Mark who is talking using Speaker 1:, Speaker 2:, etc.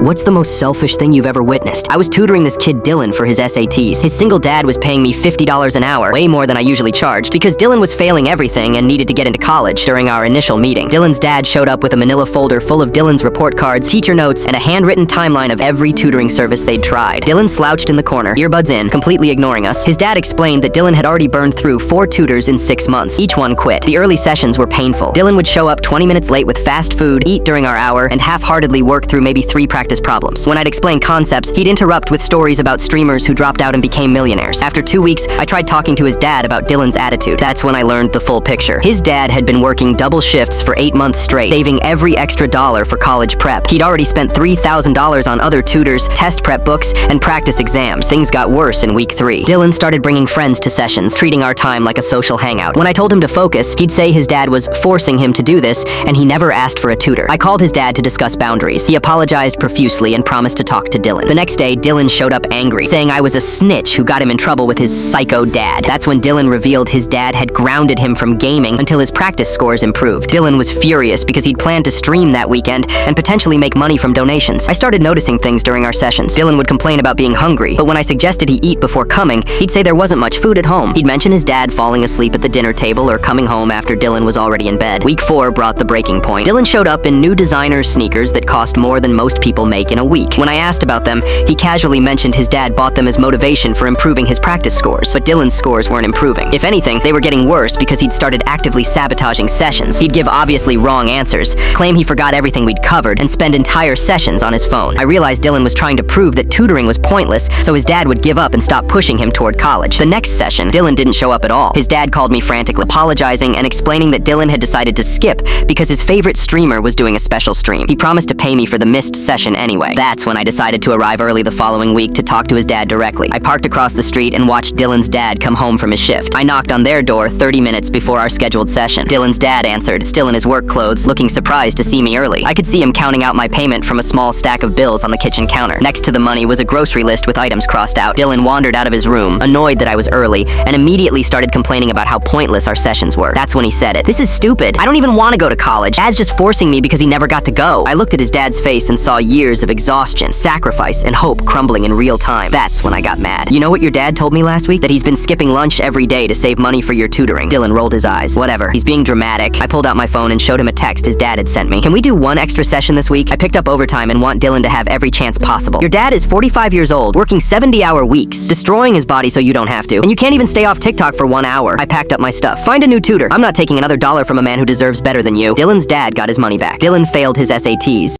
Speaker 1: what's the most selfish thing you've ever witnessed? I was tutoring this kid Dylan for his SATs. His single dad was paying me $50 an hour, way more than I usually charged, because Dylan was failing everything and needed to get into college. During our initial meeting, Dylan's dad showed up with a manila folder full of Dylan's report cards, teacher notes, and a handwritten timeline of every tutoring service they'd tried. Dylan slouched in the corner, earbuds in, completely ignoring us. His dad explained that Dylan had already burned through 4 tutors in 6 months. Each one quit. The early sessions were painful. Dylan would show up 20 minutes late with fast food, eat during our hour, and half-heartedly work through maybe 3 practice problems. When I'd explain concepts, he'd interrupt with stories about streamers who dropped out and became millionaires. After 2 weeks, I tried talking to his dad about Dylan's attitude. That's when I learned the full picture. His dad had been working double shifts for 8 months straight, saving every extra dollar for college prep. He'd already spent $3,000 on other tutors, test prep books, and practice exams. Things got worse in week 3. Dylan started bringing friends to sessions, treating our time like a social hangout. When I told him to focus, he'd say his dad was forcing him to do this, and he never asked for a tutor. I called his dad to discuss boundaries. He apologized profusely and promised to talk to Dylan. The next day, Dylan showed up angry, saying I was a snitch who got him in trouble with his psycho dad. That's when Dylan revealed his dad had grounded him from gaming until his practice scores improved. Dylan was furious because he'd planned to stream that weekend and potentially make money from donations. I started noticing things during our sessions. Dylan would complain about being hungry, but when I suggested he eat before coming, he'd say there wasn't much food at home. He'd mention his dad falling asleep at the dinner table or coming home after Dylan was already in bed. Week 4 brought the breaking point. Dylan showed up in new designer sneakers that cost more than most people make in a week. When I asked about them, he casually mentioned his dad bought them as motivation for improving his practice scores, but Dylan's scores weren't improving. If anything, they were getting worse because he'd started actively sabotaging sessions. He'd give obviously wrong answers, claim he forgot everything we'd covered, and spend entire sessions on his phone. I realized Dylan was trying to prove that tutoring was pointless, so his dad would give up and stop pushing him toward college. The next session, Dylan didn't show up at all. His dad called me frantically, apologizing and explaining that Dylan had decided to skip because his favorite streamer was doing a special stream. He promised to pay me for the missed session anyway. That's when I decided to arrive early the following week to talk to his dad directly. I parked across the street and watched Dylan's dad come home from his shift. I knocked on their door 30 minutes before our scheduled session. Dylan's dad answered, still in his work clothes, looking surprised to see me early. I could see him counting out my payment from a small stack of bills on the kitchen counter. Next to the money was a grocery list with items crossed out. Dylan wandered out of his room, annoyed that I was early, and immediately started complaining about how pointless our sessions were. That's when he said it. This is stupid. I don't even want to go to college. Dad's just forcing me because he never got to go. I looked at his dad's face and saw years of exhaustion, sacrifice, and hope crumbling in real time. That's when I got mad. You know what your dad told me last week? That he's been skipping lunch every day to save money for your tutoring. Dylan rolled his eyes. Whatever. He's being dramatic. I pulled out my phone and showed him a text his dad had sent me. Can we do 1 extra session this week? I picked up overtime and want Dylan to have every chance possible. Your dad is 45 years old, working 70-hour weeks, destroying his body so you don't have to, and you can't even stay off TikTok for 1 hour. I packed up my stuff. Find a new tutor. I'm not taking another dollar from a man who deserves better than you. Dylan's dad got his money back. Dylan failed his SATs.